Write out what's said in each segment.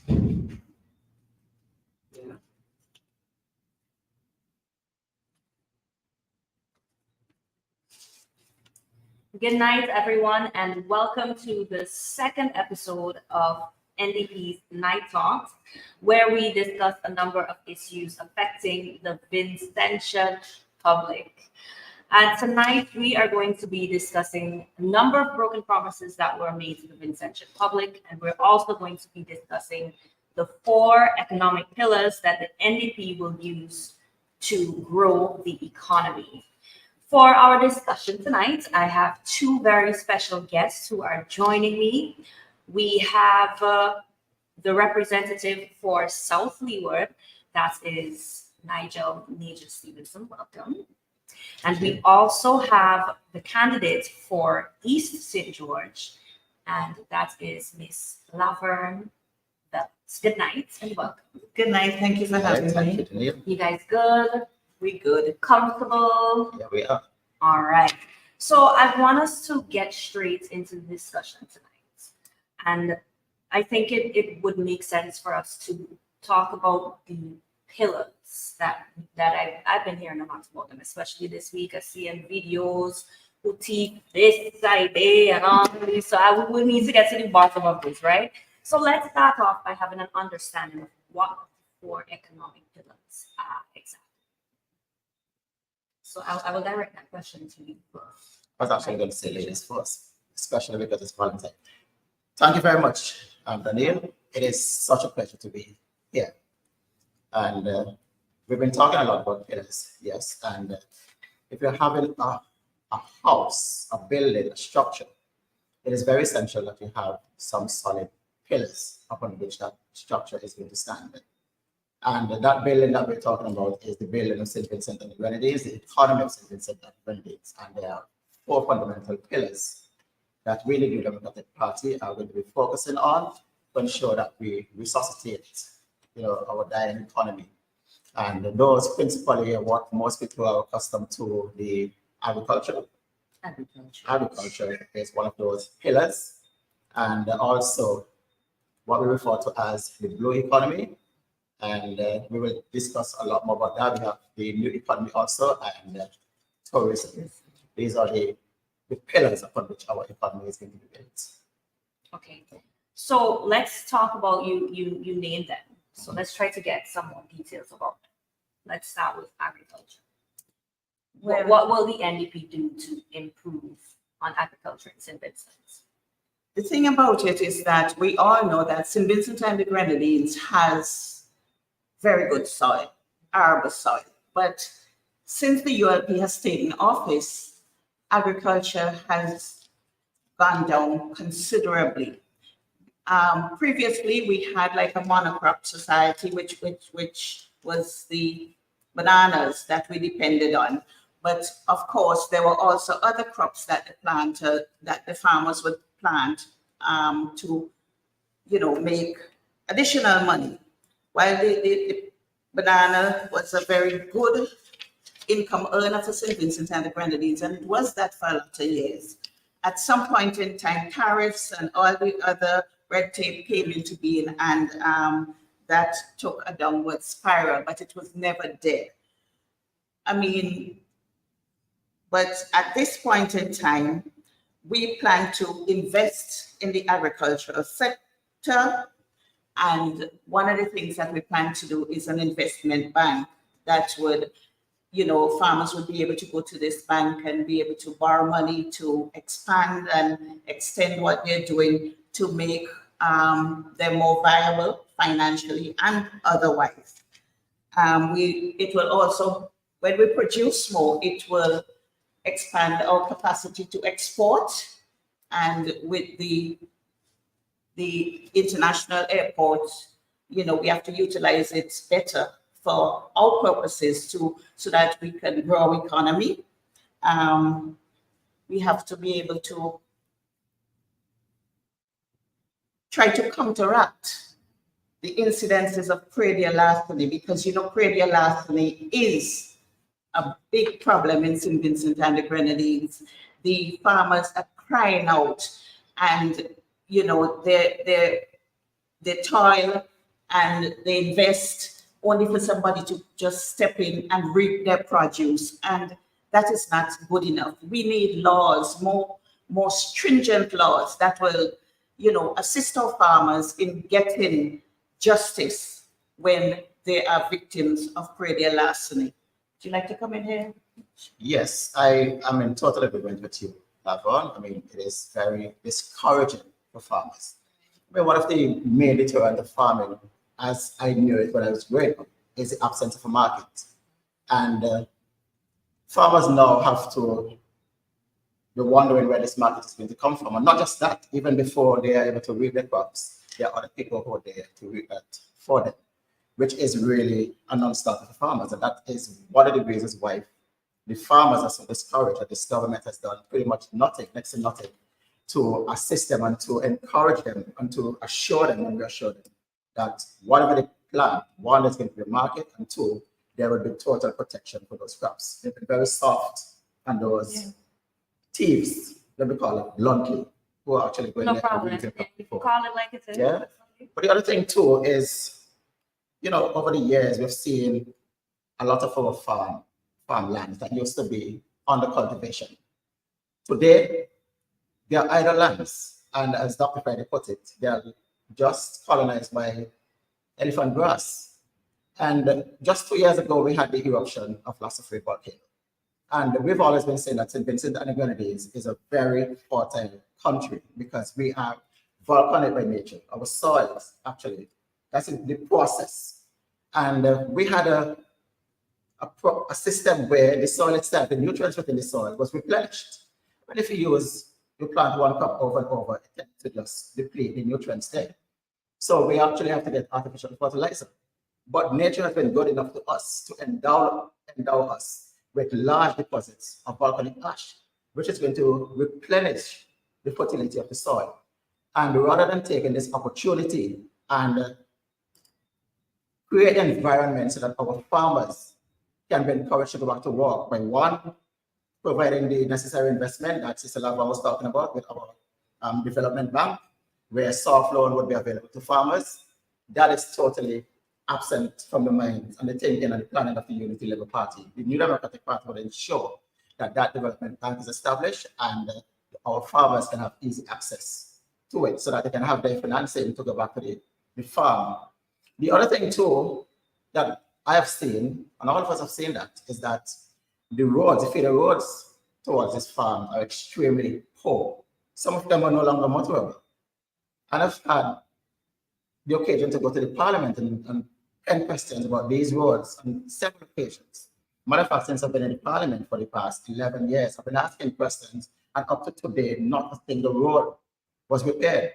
Good night, everyone, and welcome to the second episode of NDP's Night Talks, where we discuss a number of issues affecting the Vincentian public. And tonight, we are going to be discussing a number of broken promises that were made to the Vincentian public, and we're also going to be discussing the 4 economic pillars that the NDP will use to grow the economy. For our discussion tonight, I have 2 very special guests who are joining me. We have the representative for South Leeward, that is Nigel Stephenson. Welcome. And we also have the candidate for East St. George, and that is Miss Laverne Velox. Good night and welcome. Good night. Thank you for having me. You guys good? We good. Comfortable? Yeah, we are. All right. So I want us to get straight into the discussion tonight. And I think it would make sense for us to talk about the pillars that I've been hearing a lot about them, especially this week. I see in videos who teach this idea and all of these. So we need to get to the bottom of this, right? So let's start off by having an understanding of what 4 economic pillars are exactly. So I will direct that question to you first. I was actually going to say ladies first, especially because it's Valentine. Thank you very much, Daniel. It is such a pleasure to be here. And we've been talking a lot about pillars, yes. And if you're having a house, a building, a structure, it is very essential that you have some solid pillars upon which that structure is going to stand. And that building that we're talking about is the building of St. Vincent and the Grenadines, the economy of St. Vincent and the Grenadines. And there are 4 fundamental pillars that really the Democratic Party are going to be focusing on to ensure that we resuscitate, our dying economy. And those principally are what most people are accustomed to, the agriculture. Agriculture is one of those pillars. And also what we refer to as the blue economy. And we will discuss a lot more about that. We have the new economy also and tourism. These are the pillars upon which our economy is going to be built. Okay, so let's talk about you named them. So let's try to get some more details about them. Let's start with agriculture. What will the NDP do to improve on agriculture in St. Vincent? The thing about it is that we all know that St. Vincent and the Grenadines has very good soil, arable soil. But since the ULP has stayed in office, agriculture has gone down considerably. Previously, we had like a monocrop society, which was the bananas that we depended on. But of course, there were also other crops that the farmers would plant to, make additional money. While the banana was a very good income earner for St. Vincent and the Grenadines, and it was that for a lot of years. At some point in time, tariffs and all the other red tape came into being, and that took a downward spiral, but it was never dead. But at this point in time, we plan to invest in the agricultural sector. And one of the things that we plan to do is an investment bank that would, farmers would be able to go to this bank and be able to borrow money to expand and extend what they're doing to make them more viable financially and otherwise. It will also, when we produce more, it will expand our capacity to export. And with the international airports, we have to utilize it better for our purposes so that we can grow our economy. We have to be able to try to counteract the incidences of predial larceny, because predial larceny is a big problem in St. Vincent and the Grenadines. The farmers are crying out, and they toil and they invest only for somebody to just step in and reap their produce. And that is not good enough. We need laws, more stringent laws that will, assist our farmers in getting justice when they are victims of predial larceny. Would you like to come in here? Yes, I am in total agreement with you, Laverne. I mean, it is very discouraging for farmers. I mean, one of the main deterrents of farming, as I knew it when I was growing up, is the absence of a market. And farmers now have to be wondering where this market is going to come from. And not just that, even before they are able to reap their crops, there are other people who are there to reap that for them, which is really a non-starter for farmers. And that is one of the reasons why the farmers are so discouraged that this government has done pretty much nothing, next to nothing, to assist them and to encourage them and to assure them and reassure them that whatever they plant, one, there's going to be a market, and two, there will be total protection for those crops. They've been very soft, and those thieves, let me call it bluntly, who are actually going No there problem. and Call it like it is. Yeah. But the other thing too is, over the years, we've seen a lot of our farmlands that used to be under cultivation. Today, they are idle lands, and as Dr. Friday put it, they are just colonized by elephant grass. And just 2 years ago, we had the eruption of Lassa volcano. And we've always been saying that St. Vincent and the Grenadines is a very fertile country because we are volcanic by nature. Our soils, actually, that's the process. And we had a system where the soil itself, the nutrients within the soil, was replenished. But if you plant one crop over and over, it tends to just deplete the nutrients there. So we actually have to get artificial fertilizer. But nature has been good enough to us to endow us with large deposits of volcanic ash, which is going to replenish the fertility of the soil. And rather than taking this opportunity and create an environment so that our farmers can be encouraged to go back to work by one, providing the necessary investment that Sister Laverne was talking about with our development bank, where soft loan would be available to farmers. That is totally absent from the minds and the thinking and the planning of the Unity Labour Party. The New Democratic Party would ensure that development bank is established and our farmers can have easy access to it so that they can have their financing to go back to the farm. The other thing too that I have seen, and all of us have seen that, is that the feeder roads towards this farm are extremely poor. Some of them are no longer motorable. And I've had the occasion to go to the parliament and pen questions about these roads on several occasions. Matter of fact, since I've been in the parliament for the past 11 years, I've been asking questions, and up to today, not a single road was repaired.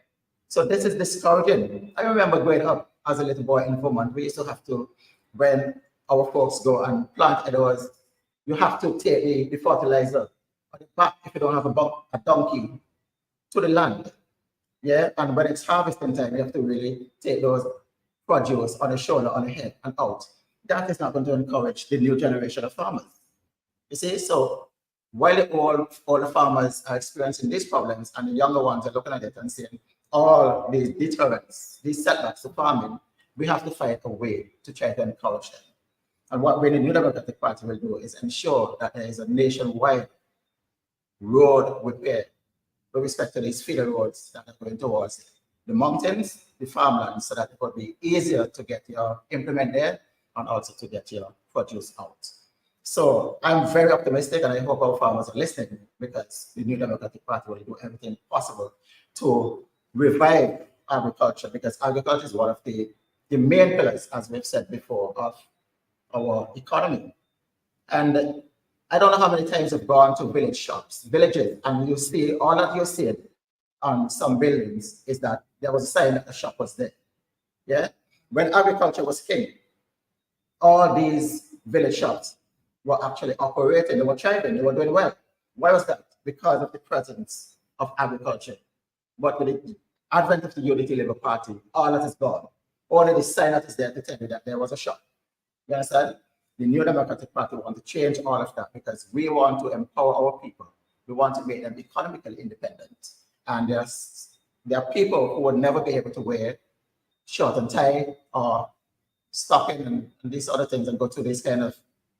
So this is discouraging. I remember growing up as a little boy in Vermont, we used to have to, when our folks go and plant edwards, you have to take the fertilizer on the back if you don't have a donkey to the land. Yeah, and when it's harvesting time, you have to really take those produce on the shoulder, on the head, and out. That is not going to encourage the new generation of farmers. You see, so while all the farmers are experiencing these problems, and the younger ones are looking at it and saying, all these deterrents, these setbacks to farming, we have to find a way to try to encourage them. And what we in the New Democratic Party will do is ensure that there is a nationwide road repair with respect to these feeder roads that are going towards the mountains, the farmlands, so that it would be easier to get your implement there and also to get your produce out. So I'm very optimistic, and I hope our farmers are listening, because the New Democratic Party will do everything possible to revive agriculture, because agriculture is one of the main pillars, as we've said before, of our economy. And I don't know how many times I've gone to villages, and you see, all that you see on some buildings is that there was a sign that the shop was there. Yeah? When agriculture was king, all these village shops were actually operating, they were thriving, they were doing well. Why was that? Because of the presence of agriculture. But with the advent of the Unity Labour Party, all that is gone. Only the sign that is there to tell you that there was a shop. You understand? The New Democratic Party want to change all of that, because we want to empower our people. We want to make them economically independent. And there are people who would never be able to wear short and tie or stocking and these other things and go to these kind of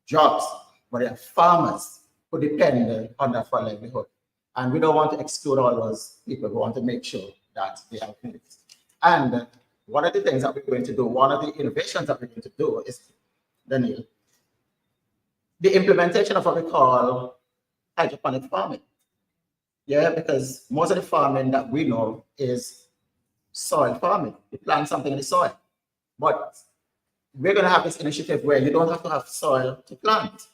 jobs, but there are farmers who depend on that for livelihood. And we don't want to exclude all those people. We want to make sure that they have needs. And one of the things that we're going to do, one of the innovations that we're going to do is, Daniel, the implementation of what we call hydroponic farming. Yeah, because most of the farming that we know is soil farming. You plant something in the soil. But we're going to have this initiative where you don't have to have soil to plant.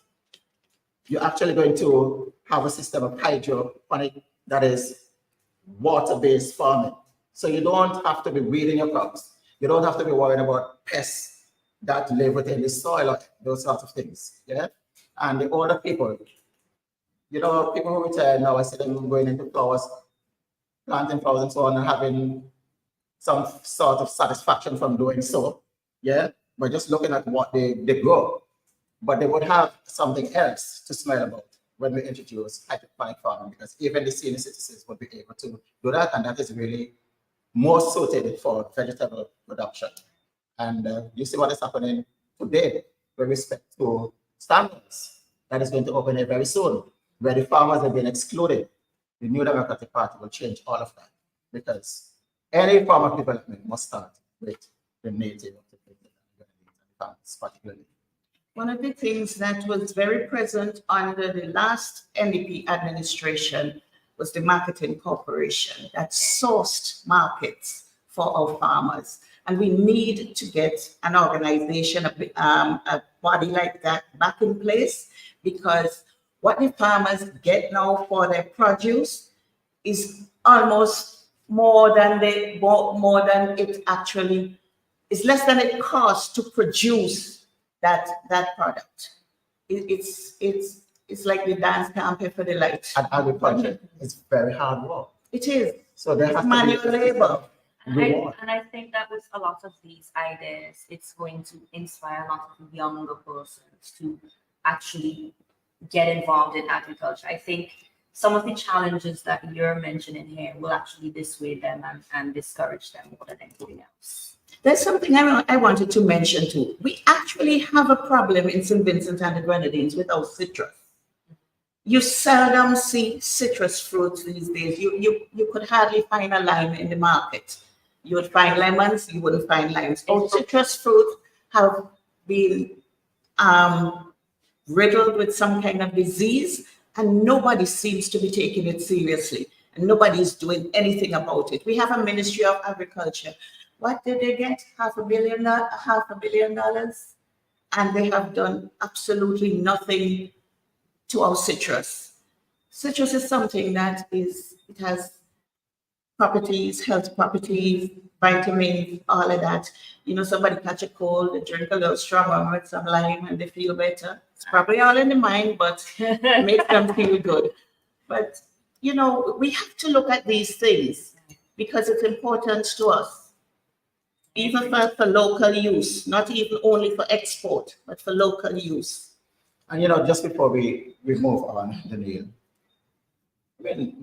You're actually going to have a system of hydroponic that is water-based farming. So you don't have to be weeding your crops. You don't have to be worrying about pests that live within the soil or those sorts of things. Yeah. And the older people, you know, people who retire now, I see them going into flowers, planting flowers and so on, and having some sort of satisfaction from doing so. Yeah. But just looking at what they grow. But they would have something else to smile about when we introduce hydroponic farming, because even the senior citizens would be able to do that, and that is really more suited for vegetable production. And you see what is happening today with respect to standards that is going to open here very soon, where the farmers have been excluded. The New Democratic Party will change all of that, because any form of development must start with the native of the people and the farmers particularly. One of the things that was very present under the last NDP administration was the marketing corporation that sourced markets for our farmers. And we need to get an organization, a body like that back in place, because what the farmers get now for their produce is almost more than it actually is, less than it costs to produce that product. It's like the dance can't pay for the light. And agriculture is very hard work. It is. So there It's has manual to be labor. And I think that with a lot of these ideas, it's going to inspire a lot of younger persons to actually get involved in agriculture. I think some of the challenges that you're mentioning here will actually dissuade them and discourage them more than anything else. There's something I wanted to mention too. We actually have a problem in St. Vincent and the Grenadines with our citrus. You seldom see citrus fruits these days. You could hardly find a lime in the market. You would find lemons, you wouldn't find limes. Our citrus fruit have been riddled with some kind of disease, and nobody seems to be taking it seriously, and nobody's doing anything about it. We have a Ministry of Agriculture. What did they get? $500 million? And they have done absolutely nothing to our citrus. Citrus is something that it has properties, health properties, vitamins, all of that. You know, somebody catch a cold, they drink a little strong one with some lime and they feel better. It's probably all in the mind, but it makes them feel good. But, you know, we have to look at these things because it's important to us. Even for local use, not even only for export, but for local use. And you know, just before we move on, Daniel,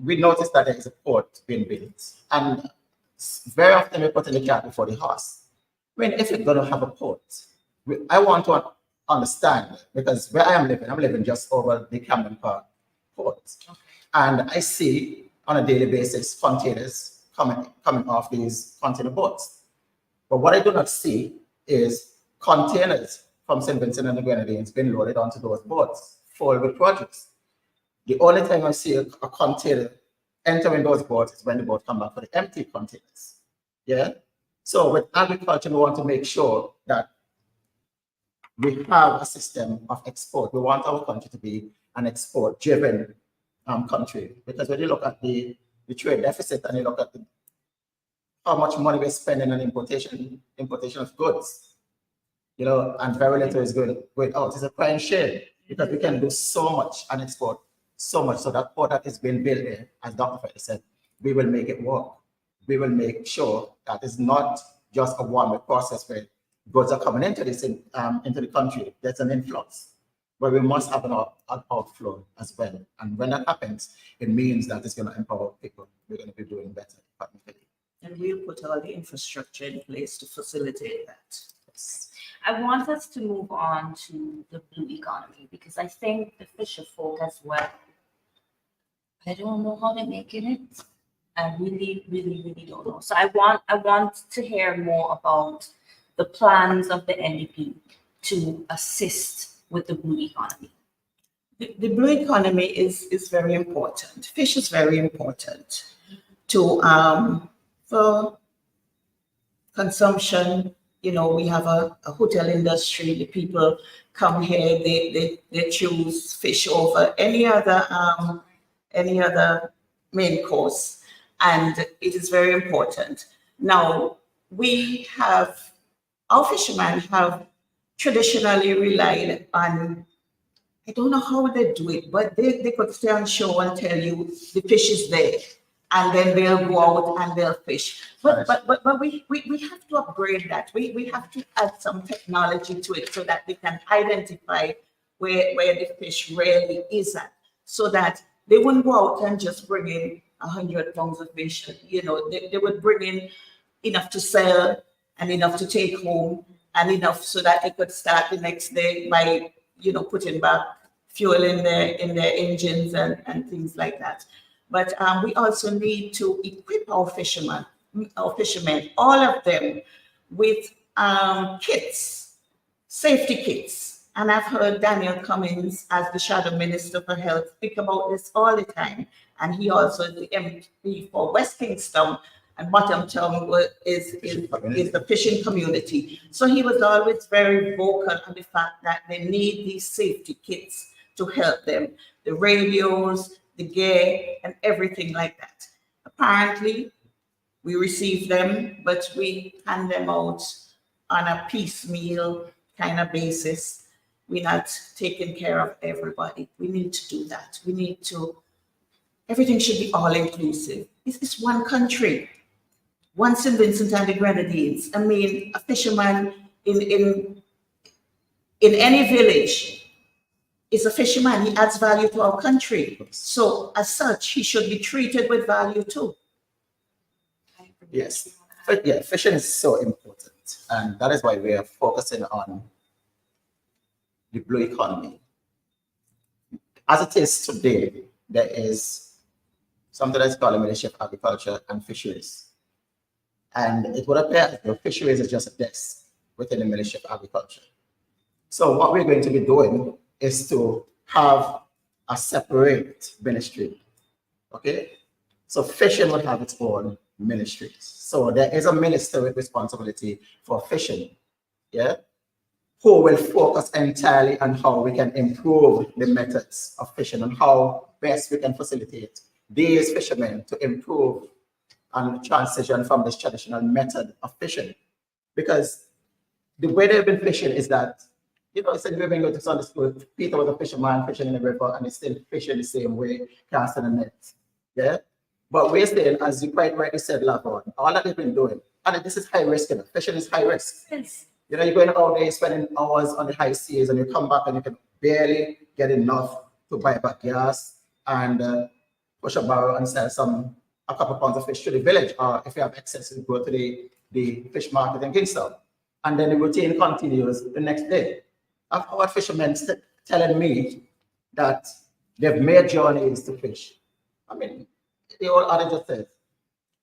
we noticed that there is a port being built, and very often we put in the cart before the horse. If you're going to have a port, I want to understand, because where I'm living just over the Camden Park port, and I see on a daily basis containers coming off these container boats. But what I do not see is containers from St. Vincent and the Grenadines being loaded onto those boats full with produce. The only time I see a container entering those boats is when the boat comes back for the empty containers. Yeah. So with agriculture, we want to make sure that we have a system of export. We want our country to be an export-driven country, because when you look at the trade deficit and you look at how much money we're spending on importation of goods, you know, and very little is going out. It's a crying shame, because we can do so much and export so much. So that port that is being built there, as Dr. Freddy said, we will make it work. We will make sure that it's not just a one-way process where goods are coming into the country. There's an influx, but we must have an outflow as well. And when that happens, it means that it's going to empower people. We're going to be doing better. then we'll put all the infrastructure in place to facilitate that. I want us to move on to the blue economy because I think the fisher folk as well, I don't know how they're making it. I really, really, really don't know. So I want to hear more about the plans of the NDP to assist with the blue economy. The blue economy is very important. Fish is very important to for consumption. You know, we have a hotel industry. The people come here, they choose fish over any other main course, and it is very important. Now, our fishermen have traditionally relied on, I don't know how they do it, but they could stay on shore and tell you the fish is there, and then they'll go out and they'll fish. But we have to upgrade that. We have to add some technology to it so that they can identify where the fish really is at, so that they wouldn't go out and just bring in 100 pounds of fish. You know, they would bring in enough to sell and enough to take home and enough so that they could start the next day by, you know, putting back fuel in their engines and things like that. But we also need to equip our fishermen, all of them, with kits, safety kits. And I've heard Daniel Cummins, as the Shadow Minister for Health, speak about this all the time. And he also is the MP for West Kingston, and Bottomtown is the fishing community. So he was always very vocal on the fact that they need these safety kits to help them, the radios, the gear, and everything like that. Apparently, we receive them, but we hand them out on a piecemeal kind of basis. We're not taking care of everybody. We need to do that. Everything should be all inclusive. It's one country, one St. Vincent and the Grenadines. I mean, a fisherman in any village is a fisherman. He adds value to our country. So as such, he should be treated with value too. Yes. Yeah, fishing is so important. And that is why we are focusing on the blue economy. As it is today, there is something that's called a Ministry of Agriculture and Fisheries. And it would appear as though fisheries is just a desk within the Ministry of Agriculture. So what we're going to be doing is to have a separate ministry, okay? So fishing would have its own ministries. So there is a minister with responsibility for fishing, yeah, who will focus entirely on how we can improve the methods of fishing and how best we can facilitate these fishermen to improve and transition from this traditional method of fishing. Because the way they've been fishing is that, you know, instead of we've been going to Sunday school, Peter was a fisherman fishing in the river and he's still fishing the same way, casting a net, yeah? But we're saying, as you quite rightly said, Laverne, all that they've been doing, and this is high risk, you know, fishing is high risk. Yes. You know, you're going out there, spending hours on the high seas, and you come back and you can barely get enough to buy back gas and push a barrel and sell a couple of pounds of fish to the village, or if you have excess, you go to the fish market in Kingston. And then the routine continues the next day. I've heard fishermen telling me that they've made journeys to fish. I mean, the old adage just says,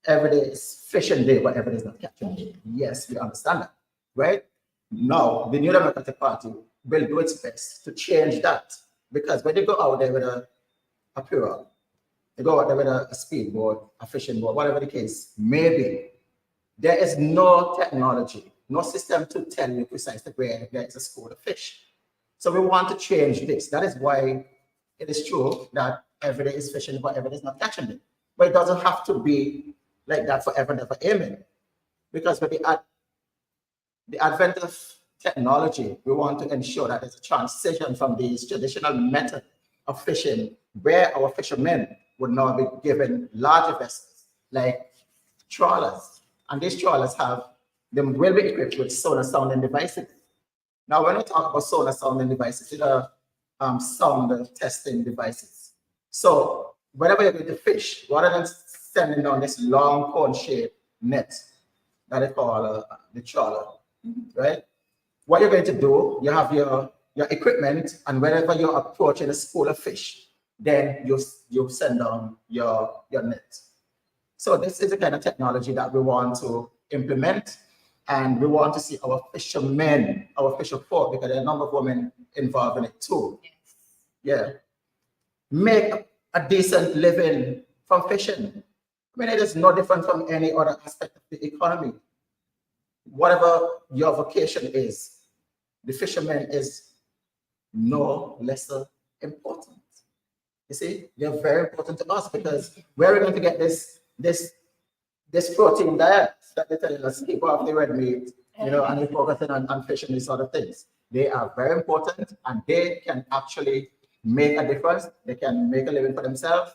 every day is fishing day, but every day is not catching day. Yes, we understand that, right? Now, the New Democratic Party will do its best to change that, because when you go out there with a pirogue, you go out there with a speedboat, a fishing boat, whatever the case may be, there is no technology, no system to tell you precisely where there is a school of fish. So we want to change this. That is why it is true that every day is fishing, but every day is not catching it. But it doesn't have to be like that forever, never, amen. Because with the advent of technology, we want to ensure that there's a transition from these traditional method of fishing, where our fishermen would now be given larger vessels like trawlers. And these trawlers will be equipped with sonar sounding devices. Now, when we talk about sonar sounding devices, these are sound testing devices. So whenever you're going to fish, rather than sending down this long cone shape net that they call the trawler, right? What you're going to do, you have your equipment, and whenever you're approaching a school of fish, then you send down your net. So this is the kind of technology that we want to implement, and we want to see our fishermen, our fisher folk, because there are a number of women involved in it too. Yeah, make a decent living from fishing. I mean, it is no different from any other aspect of the economy. Whatever your vocation is, the fisherman is no lesser important. You see, they're very important to us, because where are we going to get this protein diet that they're telling us, keep off the red meat, and we're focusing on fish and these sort of things. They are very important, and they can actually make a difference. They can make a living for themselves,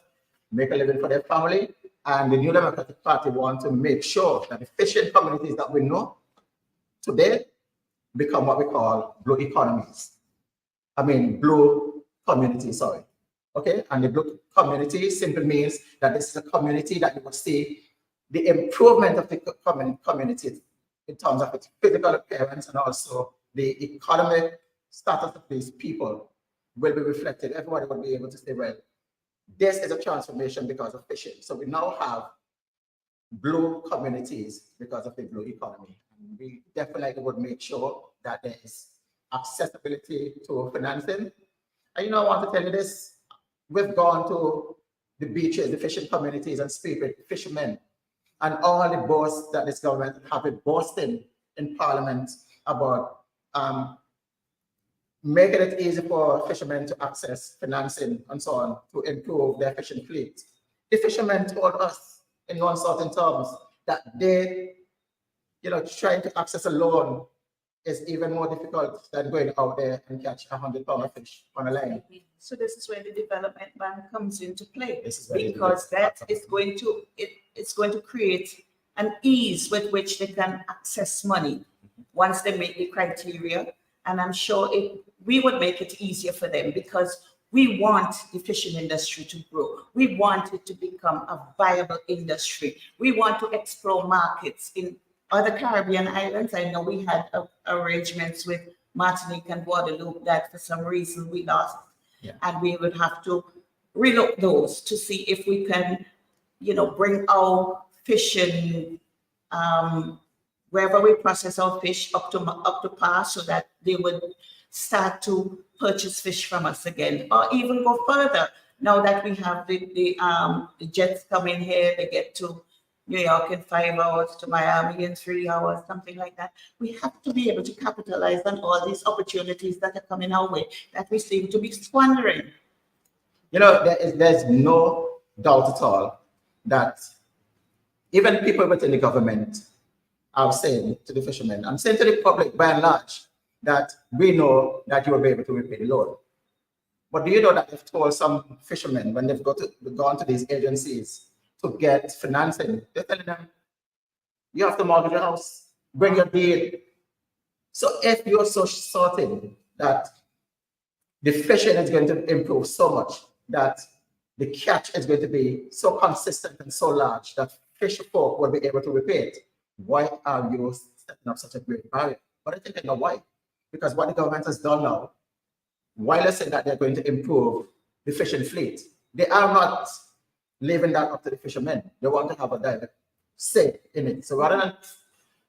make a living for their family. And the New Democratic Party want to make sure that the fishing communities that we know today become what we call blue economies. I mean, blue communities, sorry. Okay, and the blue community simply means that this is a community that you will see the improvement of the community in terms of its physical appearance, and also the economic status of these people will be reflected. Everybody will be able to say, well, this is a transformation because of fishing. So we now have blue communities because of the blue economy. And we definitely would make sure that there is accessibility to financing. And I want to tell you this, we've gone to the beaches, the fishing communities, and speak with fishermen, and all the boasts that this government have been boasting in Parliament about making it easy for fishermen to access financing and so on to improve their fishing fleet. The fishermen told us in non-certain terms that they, trying to access a loan is even more difficult than going out there and catch 100-pound fish on a line. So this is where the development bank comes into play, because that is going to it's going to create an ease with which they can access money once they meet the criteria. And I'm sure we would make it easier for them, because we want the fishing industry to grow. We want it to become a viable industry. We want to explore markets in other Caribbean islands. I know we had arrangements with Martinique and Guadeloupe that for some reason we lost. Yeah. And we would have to relook those to see if we can, bring our fishing, wherever we process our fish up to par, so that they would start to purchase fish from us again, or even go further. Now that we have the jets coming here, they get to New York in 5 hours, to Miami in 3 hours, something like that. We have to be able to capitalize on all these opportunities that are coming our way that we seem to be squandering. There's no doubt at all that even people within the government are saying to the fishermen, I'm saying to the public by and large, that we know that you will be able to repay the loan. But do you know that they've told some fishermen, when they've gone to these agencies to get financing, they're telling them, you have to mortgage your house, bring your deed. So if you're so certain that the fishing is going to improve so much, that the catch is going to be so consistent and so large that fisher folk will be able to repay it, why are you setting up such a great barrier? But I think I know why. Because what the government has done now, while they say that they're going to improve the fishing fleet, they are not leaving that up to the fishermen. They want to have a direct say in it. So rather than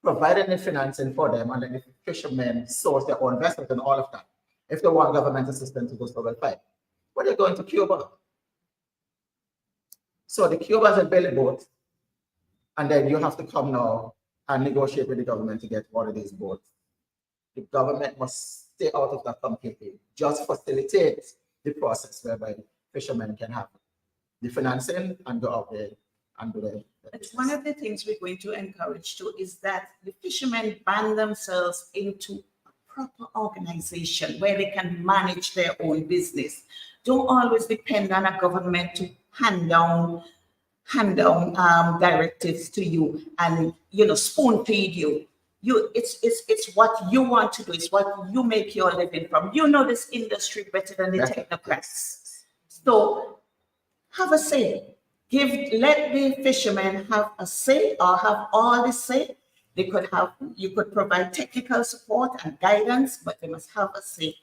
providing the financing for them and then the fishermen source their own investment and all of that, if they want government assistance to go to level 5, what are they going to Cuba? So the Cubans will build a boat, and then you have to come now and negotiate with the government to get one of these boats. The government must stay out of that completely, just facilitate the process whereby fishermen can have the financing and go out there and do the It's one of the things we're going to encourage too, is that the fishermen band themselves into a proper organization where they can manage their own business. Don't always depend on a government to hand down directives to you and spoon feed you. It's what you want to do. It's what you make your living from. You know this industry better than the technocrats. So have a say. let the fishermen have a say or have all the say. You could provide technical support and guidance, but they must have a say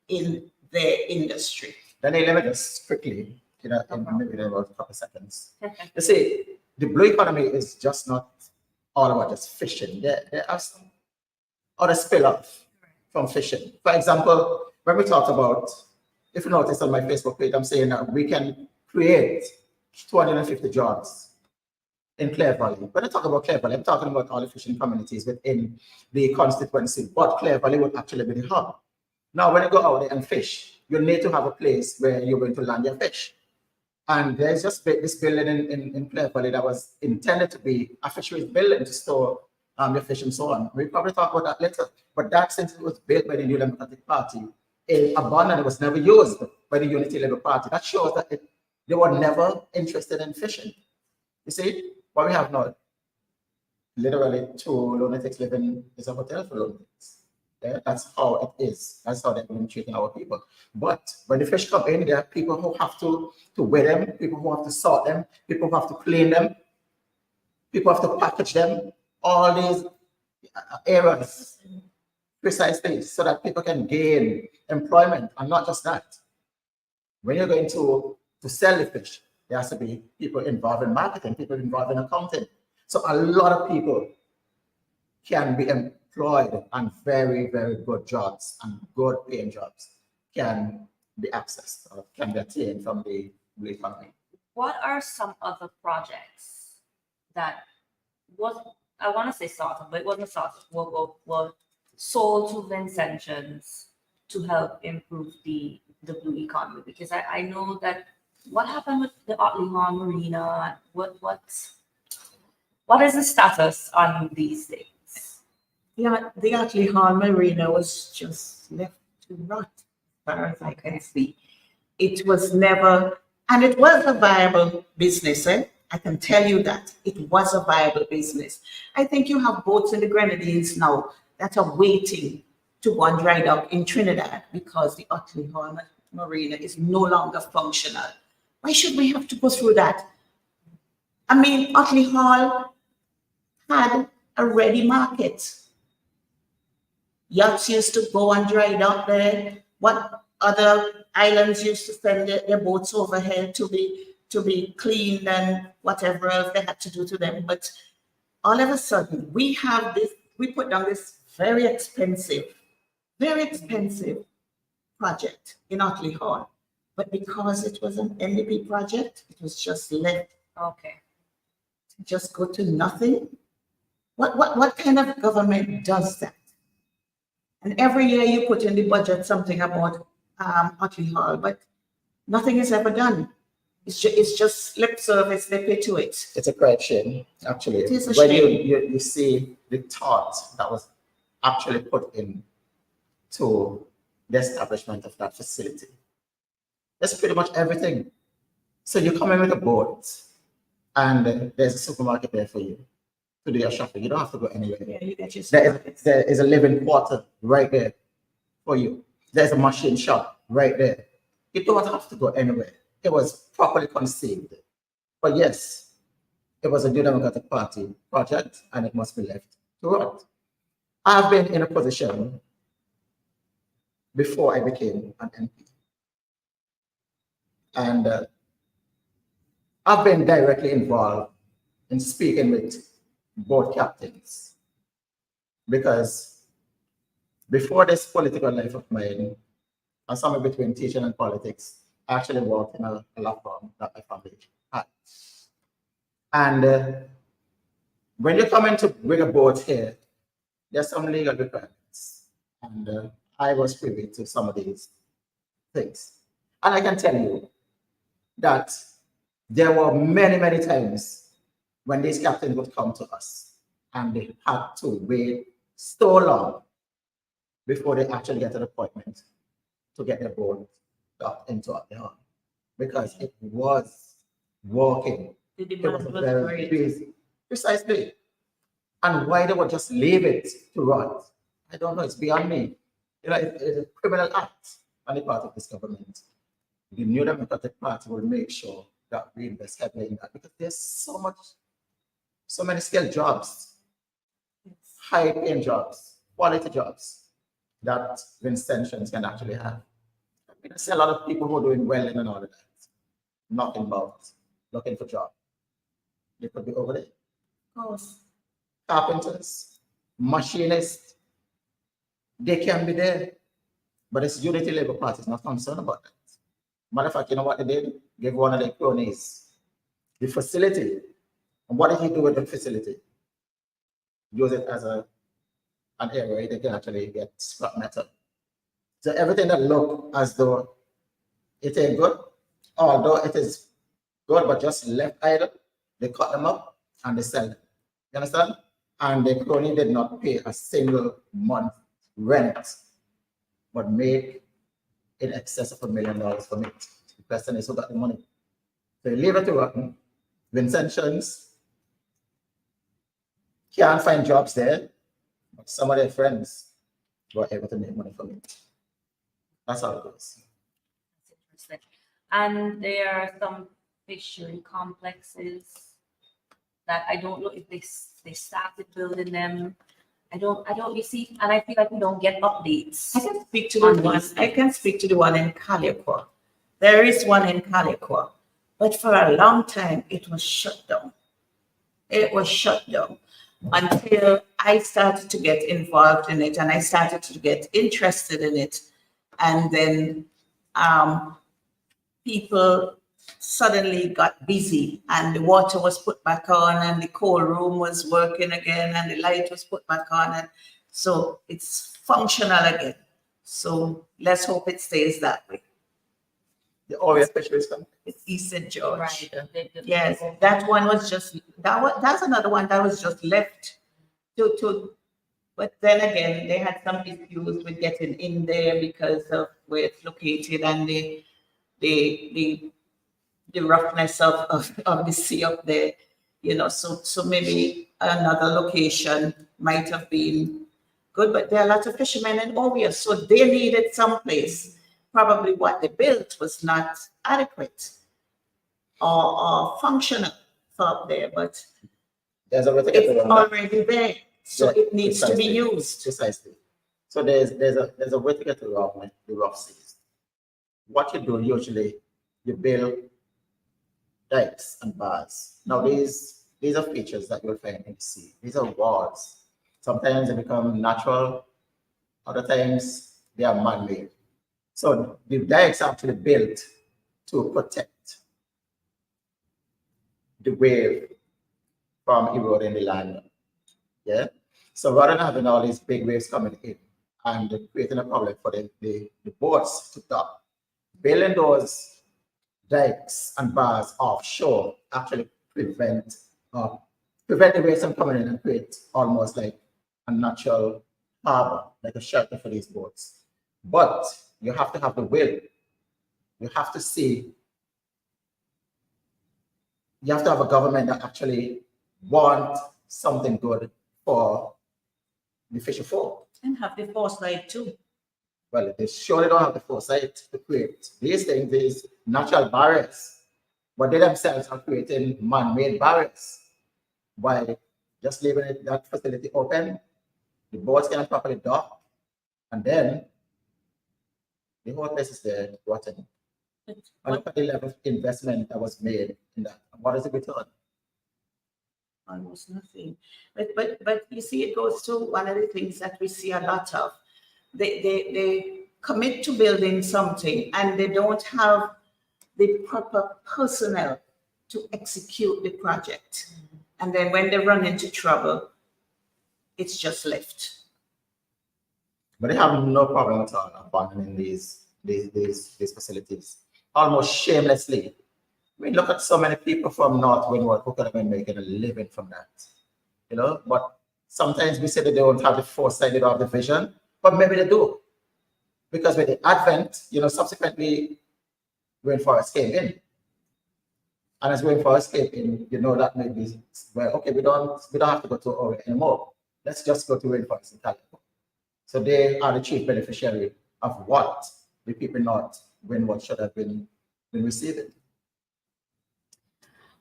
in their industry. Then let me just quickly, in maybe about a couple of seconds. You see, the blue economy is just not all about just fishing. There are some other spill-off from fishing. For example, when we talked about, if you notice on my Facebook page, I'm saying that we can create 250 jobs in Clare Valley. When I talk about Clare Valley, I'm talking about all the fishing communities within the constituency, but Clare Valley would actually be the hub. Now, when you go out there and fish, you need to have a place where you're going to land your fish. And there's just this building in Clare Valley that was intended to be a fisheries building to store your fish and so on. We'll probably talk about that later. But that, since it was built by the New Democratic Party, abandoned, it was never used by the Unity Labour Party. That shows that they were never interested in fishing. You see, what we have now, literally 2 lunatics living is a hotel for lunatics. Yeah, that's how it is. That's how they've been treating our people. But when the fish come in, there are people who have to weigh them, people who have to sort them, people who have to clean them, people have to package them, all these areas, precisely, so that people can gain employment. And not just that. When you're going to sell the fish, there has to be people involved in marketing, people involved in accounting. So a lot of people can be employed, and very, very good jobs and good paying jobs can be accessed or can be attained from the blue economy. What are some other projects that I want to say started, but it wasn't started, were sold to Vincentians to help improve the blue economy? Because I know that what happened with the Otley Horn Marina, what is the status on these things? Yeah, the Otley Horn Marina was just left to rot, as far as I can see. It was never, and it was a viable business, eh? I can tell you that. It was a viable business. I think you have boats in the Grenadines now that are waiting to go and dry dock in Trinidad because the Otley Horn Marina is no longer functional. Why should we have to go through that? I mean, Otley Hall had a ready market. Yachts used to go and dry dock there. What other islands used to send their boats over here to be cleaned and whatever else they had to do to them. But all of a sudden, we put down this very expensive project in Otley Hall. But because it was an NDP project, it was just left. Okay. Just go to nothing. What kind of government does that? And every year you put in the budget something about Otley Hall, but nothing is ever done. It's just lip service they pay to it. It's a great shame, actually. It is a when shame. you see the thought that was actually put in to the establishment of that facility. That's pretty much everything. So you come in with a boat and there's a supermarket there for you to do your shopping. You don't have to go anywhere. Yeah, you get your There is a living quarter right there for you. There's a machine shop right there. You don't have to go anywhere. It was properly conceived. But yes, it was a New Democratic Party project and it must be left to rot. I've been in a position before I became an MP. And I've been directly involved in speaking with board captains because before this political life of mine, and somewhere between teaching and politics, I actually worked in a law firm that my family had. And when you come in to bring a boat here, there's some legal requirements. And I was privy to some of these things. And I can tell you that there were many, many times when these captains would come to us and they had to wait so long before they actually get an appointment to get their boat docked into their home because it was working. The It demand was was very great. busy. Precisely. And why they would just leave it to rot, I don't know. It's beyond me. You know, it's a criminal act on the part of this government. The New Democratic Party will make sure that we invest heavily in that because there's so many skilled jobs, high paying jobs, quality jobs that Vincentians can actually have. I mean, I see a lot of people who are doing well and all of that, knocking about, looking for jobs. They could be over there. Of course. Carpenters, machinists, they can be there. But this Unity Labour Party is not concerned about that. Matter of fact, you know what they did? Give one of their cronies the facility. And what did he do with the facility? Use it as an area where they can actually get scrap metal. So everything that look as though it ain't good, although it is good but just left idle, they cut them up and they sell them. You understand? And the crony did not pay a single month rent, but made in excess of $1 million from it. The question is who got the money. So you leave it to rotten. Vincentians can't find jobs there, but some of their friends were able to make money from it. That's how it goes. That's interesting. And there are some fishery complexes that I don't know if they started building them. I don't, you see, and I feel like we don't get updates. I can speak to the one. I can speak to the one in Calico. There is one in Calico, but for a long time it was shut down. It was shut down until I started to get involved in it and I started to get interested in it, and then people suddenly got busy and the water was put back on and the cold room was working again and the light was put back on, and so it's functional again. So let's hope it stays that way. The Oreo Fisheries Company. It's East St. George. Right. Yes, that one was just that's another one that was just left to but then again they had some issues with getting in there because of where it's located and the roughness of the sea up there, you know, so maybe another location might have been good, but there are lots of fishermen in Oreo, so they needed some place. Probably what they built was not adequate or functional for up there, but There's a way to get it's around that. already there, so Yeah, it needs to be used. Precisely. So there's a way to get around the rough seas. What you do usually, you build dikes and bars. Now these are features that you'll find in the sea. These are walls. Sometimes they become natural, other times they are man-made. So the dikes are actually built to protect the wave from eroding the land. Yeah. So rather than having all these big waves coming in and creating a problem for the boats to dock, building those dikes and bars offshore actually prevent the waves from coming in and create almost like a natural harbor, like a shelter for these boats. But you have to have the will. You have to see. You have to have a government that actually wants something good for the fisher folk. And have the foresight too. Well, they surely don't have the foresight to create these things, these natural barriers, but they themselves are creating man-made barriers by just leaving that facility open. The boats cannot properly dock, and then the whole place is there rotten. And look at the level of investment that was made in that. What is the return? Almost nothing. But you see, it goes to one of the things that we see a lot of. They commit to building something and they don't have the proper personnel to execute the project. And then when they run into trouble, it's just left. But they have no problem at all abandoning these facilities almost shamelessly. I mean, look at so many people from North Windward who could have been making a living from that, you know. But sometimes we say that they don't have the foresight, they don't have the vision, but maybe they do, because with the advent, you know, subsequently, rainforest came in, and as rainforest came in, you know, that maybe well, okay, we don't have to go to Orient anymore. Let's just go to rainforest in California. So they are the chief beneficiary of what the people North Windward should have been receiving.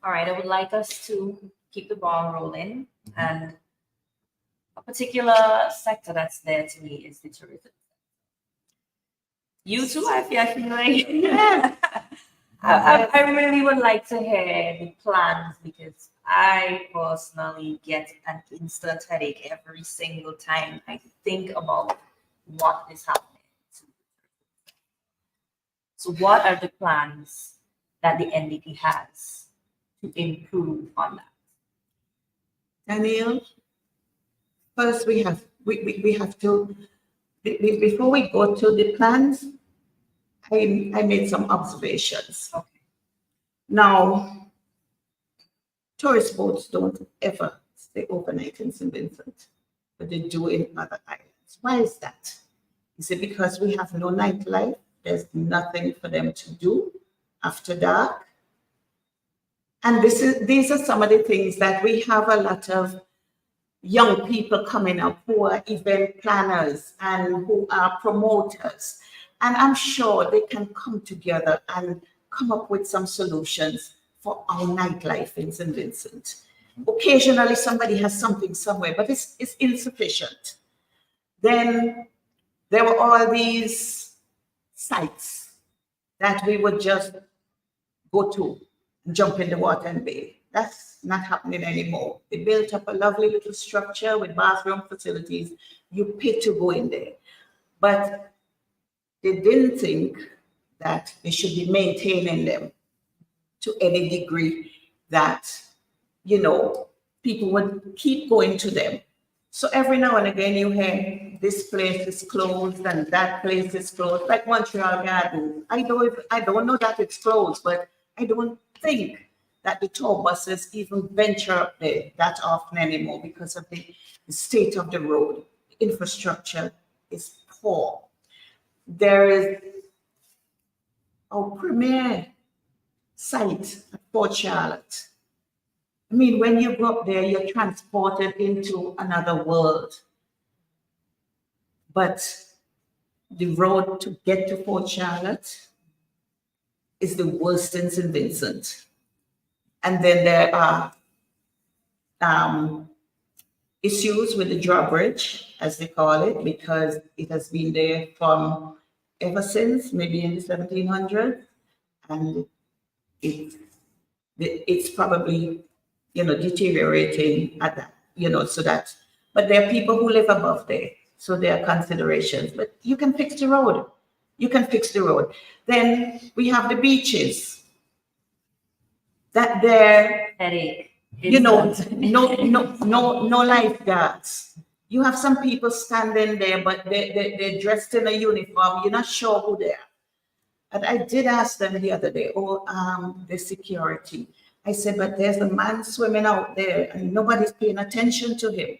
All right, I would like us to keep the ball rolling, and a particular sector that's there to me is the tourism. You too, I feel like I really would like to hear the plans, because I personally get an instant headache every single time I think about what is happening. So what are the plans that the NDP has to improve on that? Daniel, first we have to, before we go to the plans, I made some observations. Okay. Now, tourist boats don't ever stay overnight in St. Vincent, but they do in other islands. Why is that? Is it because we have no nightlife? There's nothing for them to do after dark? And these are some of the things that we have a lot of young people coming up who are event planners and who are promoters. And I'm sure they can come together and come up with some solutions for our nightlife in St. Vincent. Occasionally somebody has something somewhere, but it's insufficient. Then there were all these sites that we would just go to and jump in the water and bathe. That's not happening anymore. They built up a lovely little structure with bathroom facilities. You pay to go in there. But they didn't think that they should be maintaining them to any degree that, people would keep going to them. So every now and again you hear this place is closed and that place is closed, like Montreal Gardens. I don't know that it's closed, but I don't think that the tour buses even venture up there that often anymore because of the state of the road. Infrastructure is poor. There is our premier site at Port Charlotte. I mean, when you go up there, you're transported into another world. But the road to get to Port Charlotte is the worst in St. Vincent. And then there are issues with the drawbridge, as they call it, because it has been there from ever since, maybe in the 1700s, and it's probably, deteriorating at that, so that, but there are people who live above there, so there are considerations, but you can fix the road. You can fix the road. Then we have the beaches that there, Headache. no lifeguards. You have some people standing there, but they're dressed in a uniform. You're not sure who they are. And I did ask them the other day, the security. I said, but there's a man swimming out there and nobody's paying attention to him.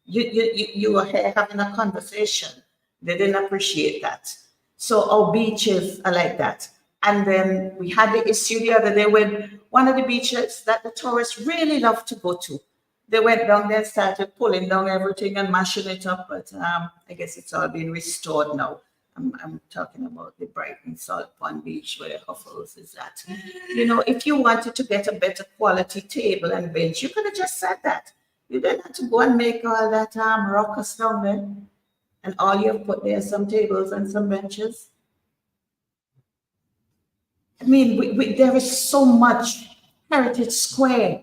You are here having a conversation. They didn't appreciate that. So our beaches are like that. And then we had the issue the other day when one of the beaches that the tourists really love to go to, they went down there and started pulling down everything and mashing it up. But I guess it's all been restored now. I'm talking about the Brighton Salt Pond Beach where Huffles is at. If you wanted to get a better quality table and bench, you could have just said that. You didn't have to go and make all that ruckus down there. And all you have put there is some tables and some benches. I mean, there is so much. Heritage Square,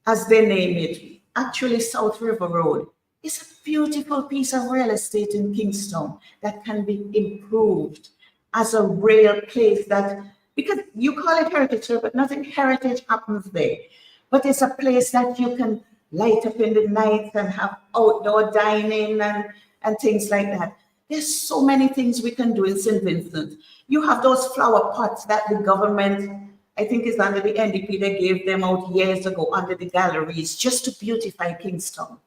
as they name it, actually South River Road, is a beautiful piece of real estate in Kingston that can be improved as a real place that, because you call it heritage, but nothing heritage happens there. But it's a place that you can light up in the night and have outdoor dining and things like that. There's so many things we can do in St. Vincent. You have those flower pots that the government, I think is under the NDP, they gave them out years ago under the galleries just to beautify Kingston.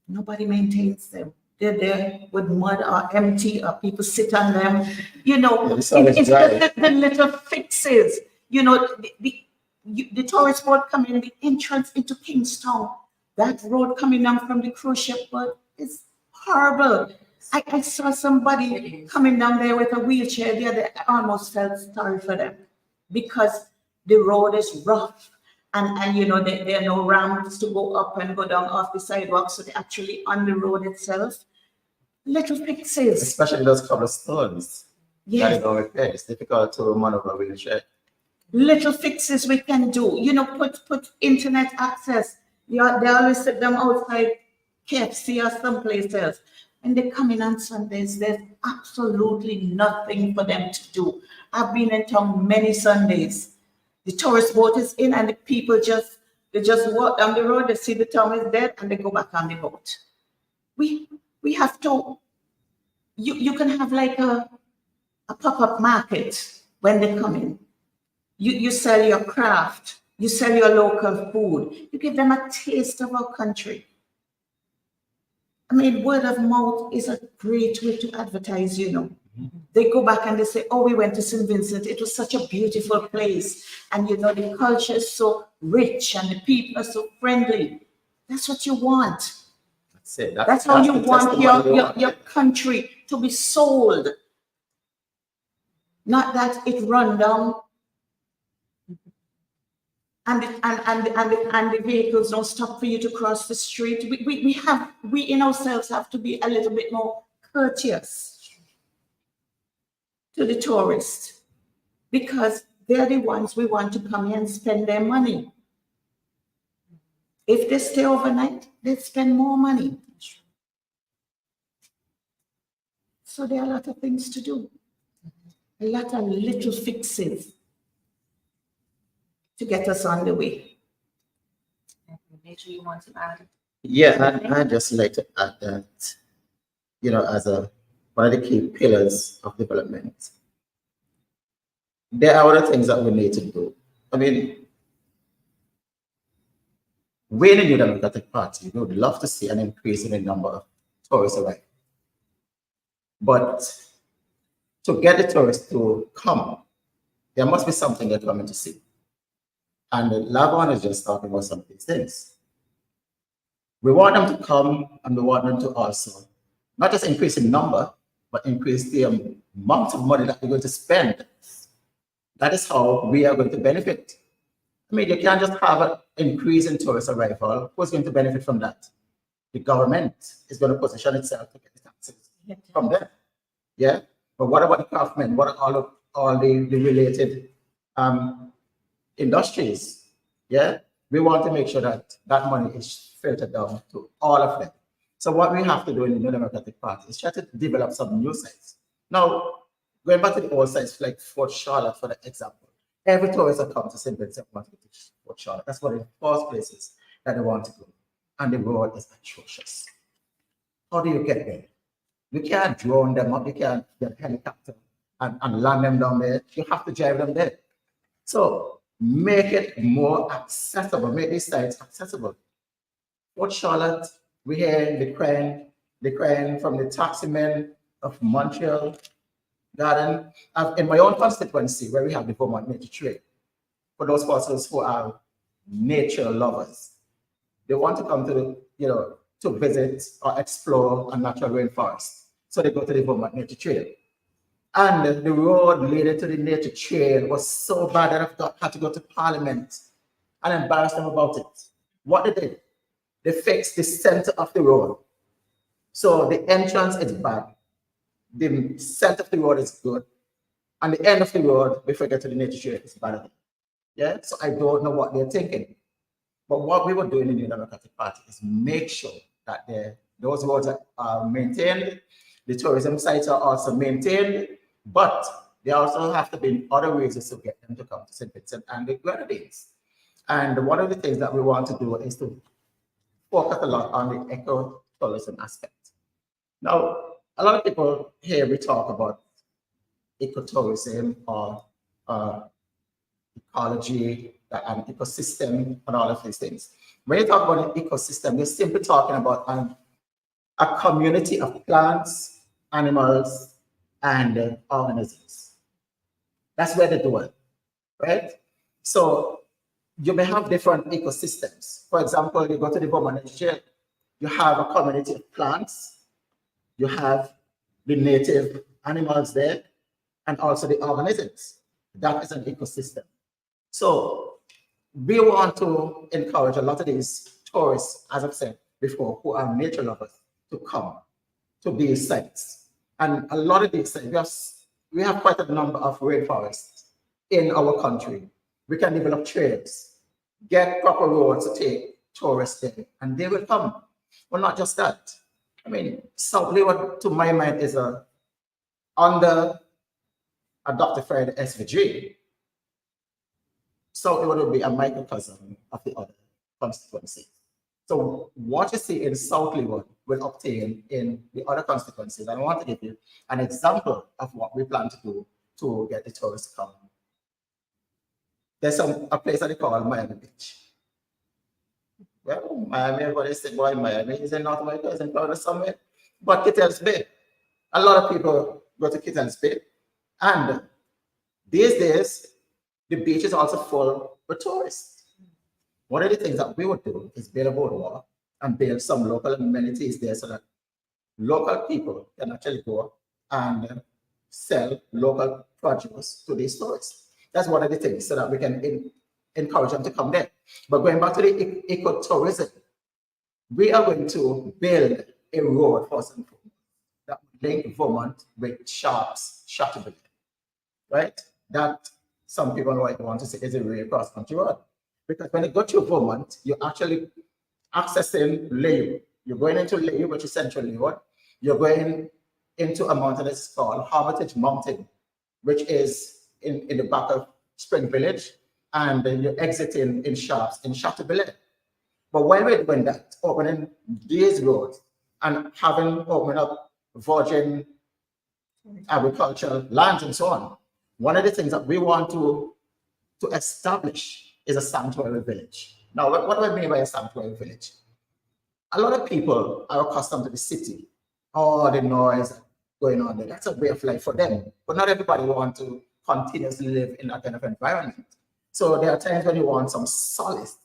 Nobody maintains them. They're there with mud or empty or people sit on them. It's the little fixes. The tourist boat coming, the entrance into Kingston, that road coming down from the cruise ship boat is horrible. I saw somebody coming down there with a wheelchair the other day. I almost felt sorry for them because the road is rough And you know, there are no ramps to go up and go down off the sidewalk, so they're actually on the road itself. Little fixes. Especially those cobblestones. Yes. That is all repair. It's difficult to maneuver a wheelchair. Little fixes we can do. You know, put internet access. They always sit them outside KFC or someplace else. And they come in on Sundays. There's absolutely nothing for them to do. I've been in town many Sundays. The tourist boat is in, and the people just walk down the road. They see the town is dead, and they go back on the boat. We have to. You can have like a pop-up market when they come in. You sell your craft, you sell your local food, you give them a taste of our country. I mean, word of mouth is a great way to advertise, you know. They go back and they say, oh, we went to St. Vincent. It was such a beautiful place. And, you know, the culture is so rich and the people are so friendly. That's what you want. That's it. That's how you want your country to be sold. Not that it run down and the vehicles don't stop for you to cross the street. We in ourselves have to be a little bit more courteous to the tourists, because they're the ones we want to come here and spend their money. If they stay overnight, they spend more money. So there are a lot of things to do, a lot of little fixes to get us on the way. Make sure you want to add. Yeah, and I'd just like to add that, you know, as one of the key pillars of development, there are other things that we need to do. I mean, we in the New Democratic Party, we would love to see an increase in the number of tourists arriving. But to get the tourists to come, there must be something they're coming to see. And Laverne is just talking about some of these things. We want them to come, and we want them to also not just increase in number, but increase the amount of money that we're going to spend. That is how we are going to benefit. I mean, you can't just have an increase in tourist arrival. Who's going to benefit from that? The government is going to position itself to get the taxes from them. Yeah? But what about the craftsmen? What are all the related industries? Yeah? We want to make sure that that money is filtered down to all of them. So what we have to do in the New Democratic Party is try to develop some new sites. Now, going back to the old sites, like Fort Charlotte, for the example, every tourist that comes to St. Vincent wants to go to Fort Charlotte. That's one of the first places that they want to go. And the road is atrocious. How do you get there? You can't drone them up, you can't get a helicopter and land them down there. You have to drive them there. So make it more accessible, make these sites accessible. Fort Charlotte, we hear the crying from the taximen of Montreal Garden. In my own constituency, where we have the Vermont Nature Trail, for those persons who are nature lovers, they want to come to to visit or explore a natural rainforest. So they go to the Vermont Nature Trail. And the road leading to the nature trail was so bad that I had to go to Parliament and embarrass them about it. What they did, they fixed the center of the road. So the entrance is bad. The center of the road is good. And the end of the road, before you get to the nature trail, is bad. Yeah, so I don't know what they're thinking. But what we were doing in the Democratic Party is make sure that those roads are maintained, the tourism sites are also maintained, but they also have to be in other ways to get them to come to St. Vincent and the Grenadines. And one of the things that we want to do is to focus a lot on the ecotourism aspect. Now, a lot of people here, we talk about ecotourism or ecology and ecosystem and all of these things. When you talk about an ecosystem, you're simply talking about a community of plants, animals, and organisms. That's where they do it, right? So you may have different ecosystems. For example, you go to the Vermont Nature Trail, you have a community of plants, you have the native animals there, and also the organisms. That is an ecosystem. So we want to encourage a lot of these tourists, as I've said before, who are nature lovers, to come to these sites. And a lot of these sites, we have quite a number of rainforests in our country. We can develop trails, get proper roads to take tourists there, and they will come. Well, not just that. I mean, South Leeward, to my mind, is under a Dr. Fred SVG. South Leeward would be a microcosm of the other constituencies. So what you see in South Leeward will obtain in the other constituencies. And I want to give you an example of what we plan to do to get the tourists to come. There's a place that they call Miami Beach. Well, Miami, everybody say, boy, Miami is in North America, is in Florida somewhere. But Kittels Bay, a lot of people go to Kittels Bay. And these days, the beach is also full with tourists. One of the things that we would do is build a boardwalk and build some local amenities there so that local people can actually go and sell local produce to these tourists. That's one of the things, so that we can encourage them to come there. But going back to the ecotourism, we are going to build a road for some that will link Vermont with Sharps, Shatterville, right? That some people might want to say is a real cross-country road. Because when you go to Vermont, you're actually accessing Layou. You're going into Layou, which is central Leeward. You're going into a mountain that's called Hermitage Mountain, which is in the back of Spring Village, and then you're exiting in Sharps in Shatterville. But while we're doing that, opening these roads and opened up virgin agricultural lands and so on, one of the things that we want to establish is a sanctuary village. Now, what do I mean by a sanctuary village? A lot of people are accustomed to the city, all the noise going on there. That's a way of life for them. But not everybody wants to continuously live in that kind of environment. So there are times when you want some solace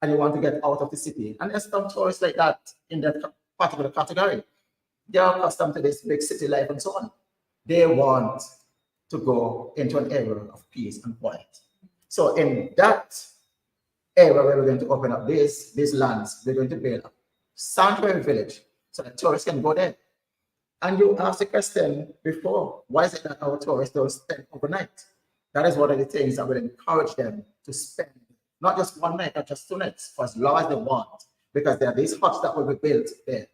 and you want to get out of the city. And there's some tourists like that in that particular category. They are accustomed to this big city life and so on. They want to go into an area of peace and quiet. So in that area where we're going to open up these lands, we're going to build a sanctuary village so that tourists can go there. And you asked the question before, why is it that our tourists don't spend overnight? That is one of the things that will encourage them to spend not just one night, not just 2 nights, for as long as they want, because there are these huts that will be built there,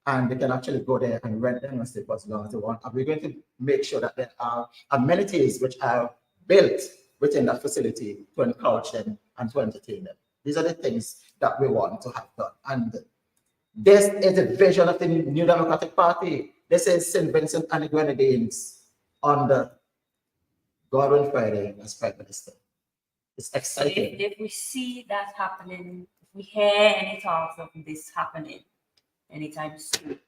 and they can actually go there and rent them and stay for as long as they want. And we're going to make sure that there are amenities which are built within that facility to encourage them and to entertain them. These are the things that we want to have done. And this is the vision of the New Democratic Party. This is St. Vincent and the Grenadines under Godwin Friday as Prime Minister. It's exciting. If we see that happening, if we hear any talks of this happening anytime soon.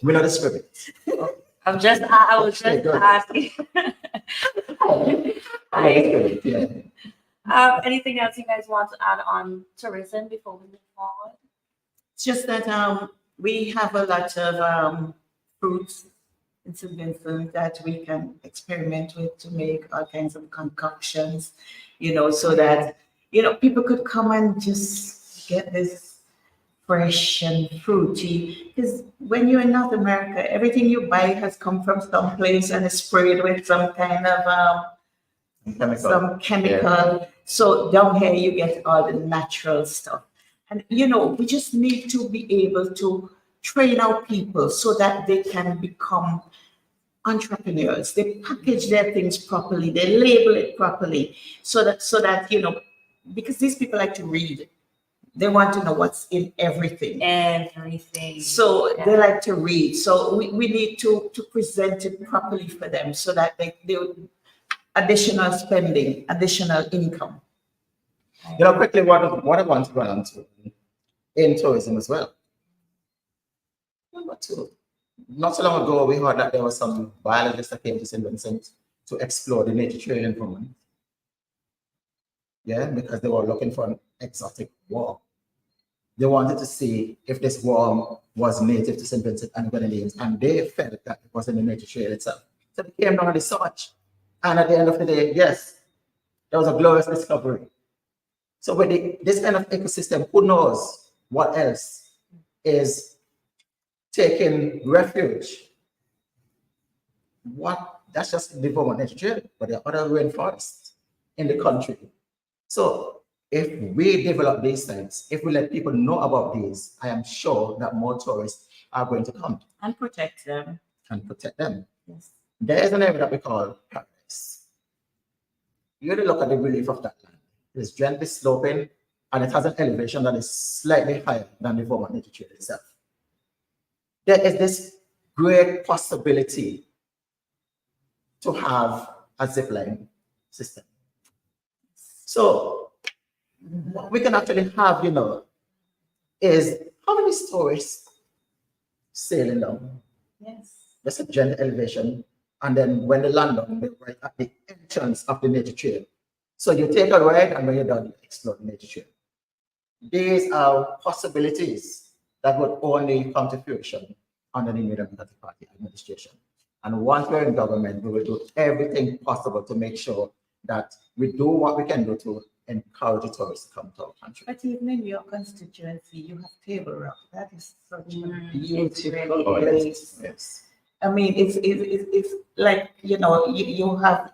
We know the spirit. I was just asking. Anything else you guys want to add on tourism before we move forward? It's just that we have a lot of fruits in St. Vincent that we can experiment with to make all kinds of concoctions, so that, people could come and just get this fresh and fruity. Because when you're in North America, everything you buy has come from some place and is sprayed with some kind of some chemical. Yeah. So down here you get all the natural stuff. And, we just need to be able to train our people so that they can become entrepreneurs. They package their things properly, they label it properly, so that because these people like to read. They want to know what's in everything. So yeah. They like to read. So we need to present it properly for them so that they additional spending, additional income. Quickly, what I want to run onto in tourism as well. Number 2, not so long ago, we heard that there was some biologists that came to St. Vincent to explore the nature trail in Vermont. Yeah, because they were looking for an exotic worm. They wanted to see if this worm was native to St. Vincent and Grenadines, and they felt that it was in the nature trail itself. So they came down and they searched. And at the end of the day, yes, there was a glorious discovery. So with this kind of ecosystem, who knows what else is taking refuge? That's just the Vermont Nature Trail, but there are other rainforests in the country. So if we develop these things, if we let people know about these, I am sure that more tourists are going to come. And protect them. And protect them. Yes. There is an area that we call paradise. You really look at the relief of that land. It's gently sloping, and it has an elevation that is slightly higher than the Vermont Nature Trail itself. There is this great possibility to have a zipline system. So what we can actually have, is how many stories sailing down? Yes. That's a gentle elevation. And then when they land on, they're right at the entrance of the nature trail. So you take a ride, and when you're done, you explore the nature trail. These are possibilities that would only come to fruition under the New Democratic Party administration. And once we're in government, we will do everything possible to make sure that we do what we can do to encourage the tourists to come to our country. But even in your constituency, you have Table Rock. That is such a It's beautiful really place. Yes. I mean, it's like, you have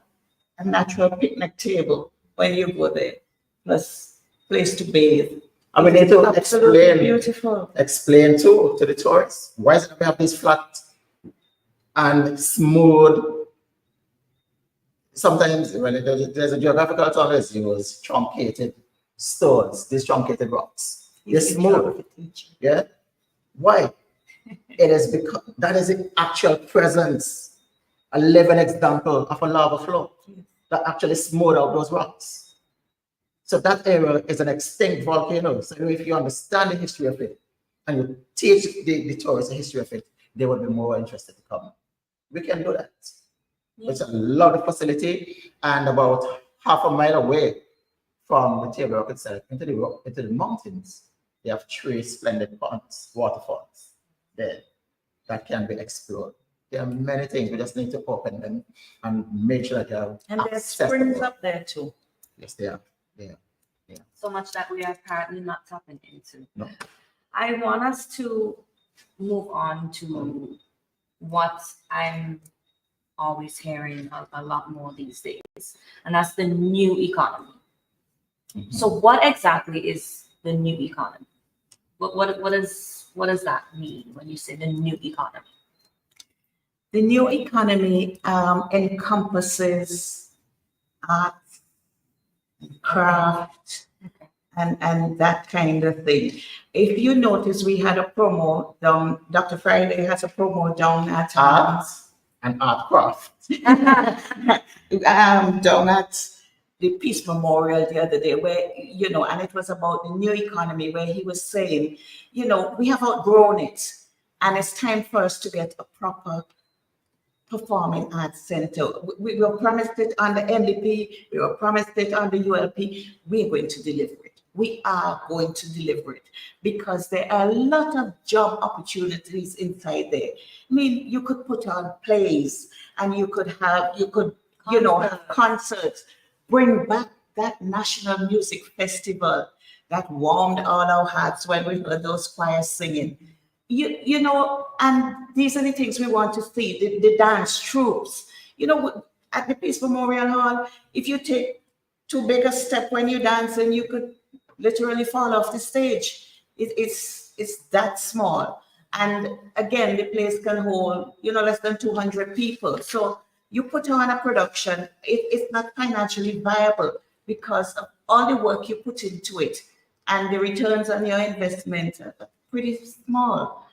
a natural picnic table when you go there, plus place to bathe. And we need to Absolutely beautiful. explain to the tourists why is it that we have this flat and smooth. Sometimes when there's a geographical term, it's used truncated stones, these truncated rocks. They're smooth. Yeah. Why? It is because that is the actual presence, a living example of a lava flow that actually smooth out those rocks. So that area is an extinct volcano. So if you understand the history of it and you teach the tourists the history of it, they will be more interested to come. We can do that. It's a lovely facility, and about half a mile away from the Table Rock itself, into the mountains, they have 3 splendid ponds, waterfalls there that can be explored. There are many things. We just need to open them and make sure that they are And there's accessible. springs up there too. Yes, they are. so much that we are apparently not tapping into. No. I want us to move on to what I'm always hearing a lot more these days, and that's the new economy. Mhm. So what exactly is the new economy? What does that mean when you say the new economy? The new economy encompasses art, craft, and that kind of thing. If you notice, we had a promo down, Dr. Friday has a promo down at Art and art craft. down at the Peace Memorial the other day, where, and it was about the new economy, where he was saying, we have outgrown it, and it's time for us to get a proper performing arts center. We were promised it on the NDP, we were promised it on the ULP. We're going to deliver it. We are going to deliver it, because there are a lot of job opportunities inside there. I mean, you could put on plays, and you could have concerts, bring back that National Music Festival that warmed all our hearts when we heard those choirs singing. And these are the things we want to see, the dance troops. At the Peace Memorial Hall, if you take too big a step when you dance, and you could literally fall off the stage. It's that small. And again, the place can hold, less than 200 people. So you put on a production, it's not financially viable because of all the work you put into it, and the returns on your investment are pretty small.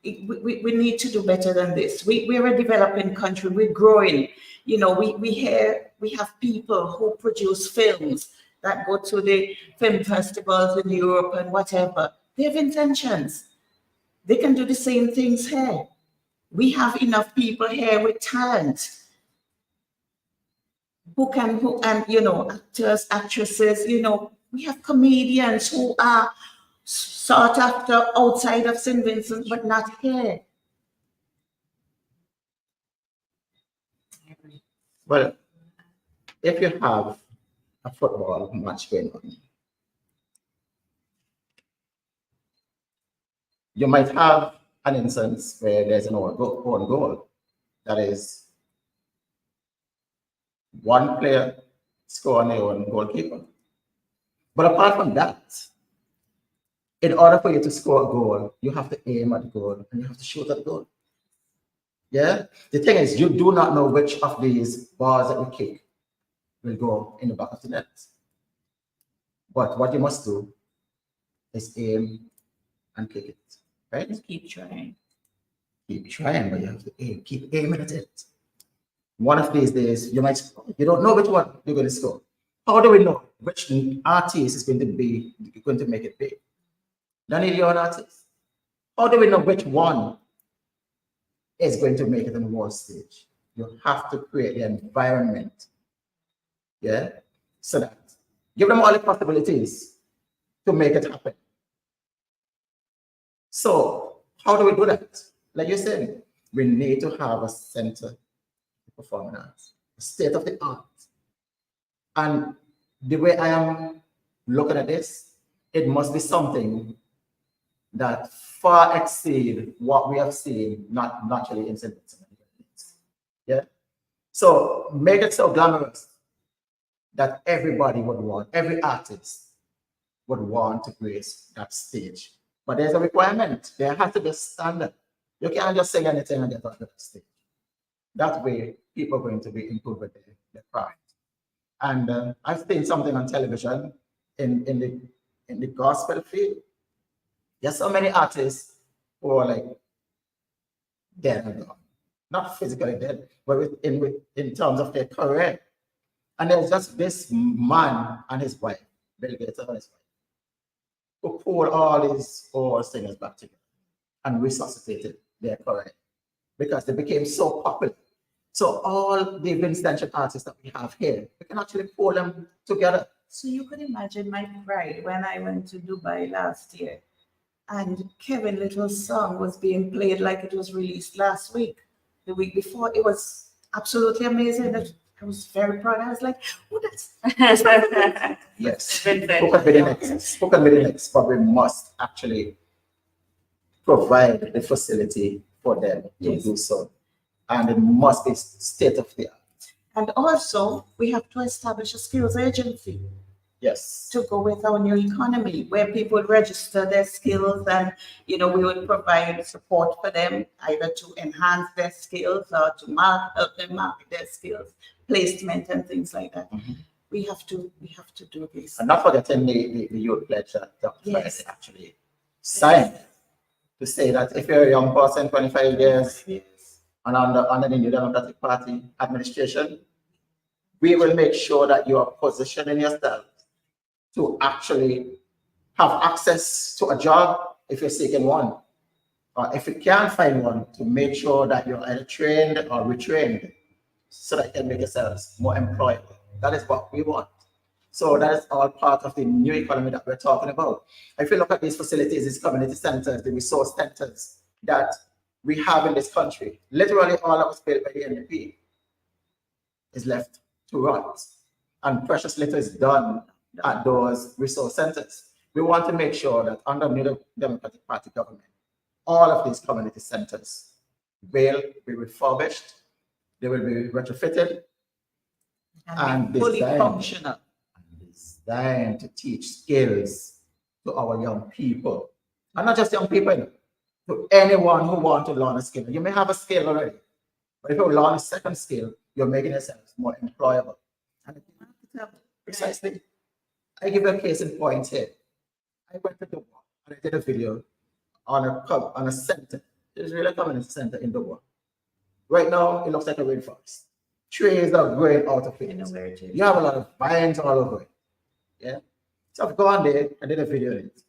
We need to do better than this. We're a developing country. We're growing. We have people who produce films that go to the film festivals in Europe and whatever. They have intentions. They can do the same things here. We have enough people here with talent actors, actresses. We have comedians who are sought after outside of St. Vincent, but not here. Well, if you have a football match going on, You might have an instance where there's an own goal. That is, one player score on their own goalkeeper. But apart from that, in order for you to score a goal, you have to aim at the goal and you have to shoot at the goal. Yeah? The thing is, you do not know which of these balls that you kick will go in the back of the net. But what you must do is aim and kick it. Right? Just keep trying. Keep trying, but you have to aim. Keep aiming at it. One of these days, you might score. You don't know which one you're going to score. How do we know which artist is going to make it big? Daniel, you're an artist. How do we know which one is going to make it on the world stage? You have to create the environment. Yeah? So that give them all the possibilities to make it happen. So how do we do that? Like you said, we need to have a center for performing arts, a state of the art. And the way I am looking at this, it must be something that far exceed what we have seen not naturally in St. Vincent. Yeah. So make it so glamorous that everybody would want, every artist would want to grace that stage. But there's a requirement. There has to be a standard. You can't just sing anything and get onto that stage. That way, people are going to be improving their craft. And I've seen something on television in the gospel field. There's so many artists who are like dead and gone. Not physically dead, but in terms of their career. And there's just this man and his wife, Bill Gates and his wife, who pulled all these old singers back together and resuscitated their career because they became so popular. So all the Vincentian artists that we have here, we can actually pull them together. So you could imagine my pride when I went to Dubai last year and Kevin Little's song was being played like it was released last week. The week before, it was absolutely amazing. I was very proud. I was like, oh, that's Yes. Spoken with the next, but we must actually provide the facility for them to do so. And it must be state of the art. And also, we have to establish a skills agency. Yes. To go with our new economy, where people would register their skills and, we would provide support for them, either to enhance their skills or to help them market their skills, placement and things like that. Mm-hmm. We have to do this. And not forgetting the youth pledge that Dr. Yes. actually signed to say that if you're a young person, 25 years, and under the New Democratic Party administration, we will make sure that you are positioning yourself to actually have access to a job if you're seeking one. Or if you can't find one, to make sure that you're either trained or retrained so that you can make yourselves more employable. That is what we want. So that is all part of the new economy that we're talking about. If you look at these facilities, these community centers, the resource centers that we have in this country, literally all that was built by the NDP is left to rot. And precious little is done at those resource centers. We want to make sure that under New Democratic Party government, all of these community centers will be refurbished, they will be retrofitted, and fully designed, functional. Designed to teach skills to our young people. And not just young people, to anyone who wants to learn a skill. You may have a skill already, but if you learn a second skill, you're making yourself more employable. And precisely, I give you a case in point here. I went to Dubai and I did a video on a center. There's really a community center in Dubai. Right now, it looks like a rainforest. Trees are growing out of it. You have a lot of vines all over it. Yeah. So I've gone there and did a video on it.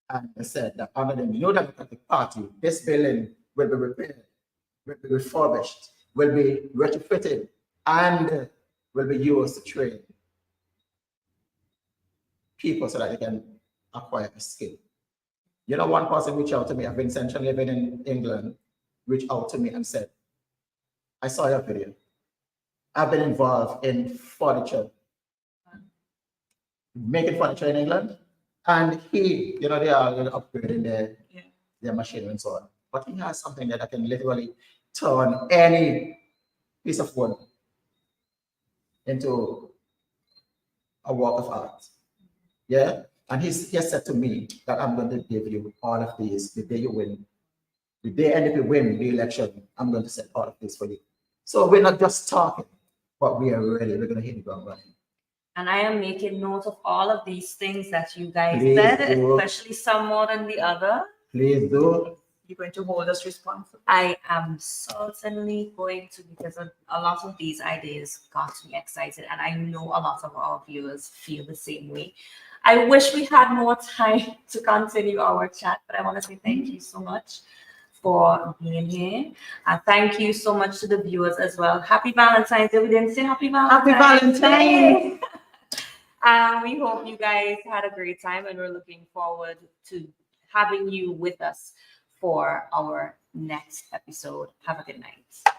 And I said that under the New Democratic Party, this building will be repaired, will be refurbished, will be retrofitted, and will be used to train people so that they can acquire a skill. You know, one person reached out to me, a Stephenson and Laverne in England, reached out to me and said, I saw your video. I've been involved in furniture, making furniture in England. And he, they are upgrading their machinery and so on. But he has something that I can literally turn any piece of wood into a work of art. Yeah. And he has said to me that I'm going to give you all of these the day you win. The day NDP win the election, I'm going to set all of this for you. So we're not just talking, but we are ready. We're going to hit the ground running. And I am making note of all of these things that you guys Please said, do. especially some more than the other. Please do. You're going to hold us responsible. I am certainly going to, because a lot of these ideas got me excited, and I know a lot of our viewers feel the same way. I wish we had more time to continue our chat, but I want to say thank you so much for being here. Thank you so much to the viewers as well. Happy Valentine's Day. We didn't say Happy Valentine's Happy Valentine's Day. We hope you guys had a great time, and we're looking forward to having you with us for our next episode. Have a good night.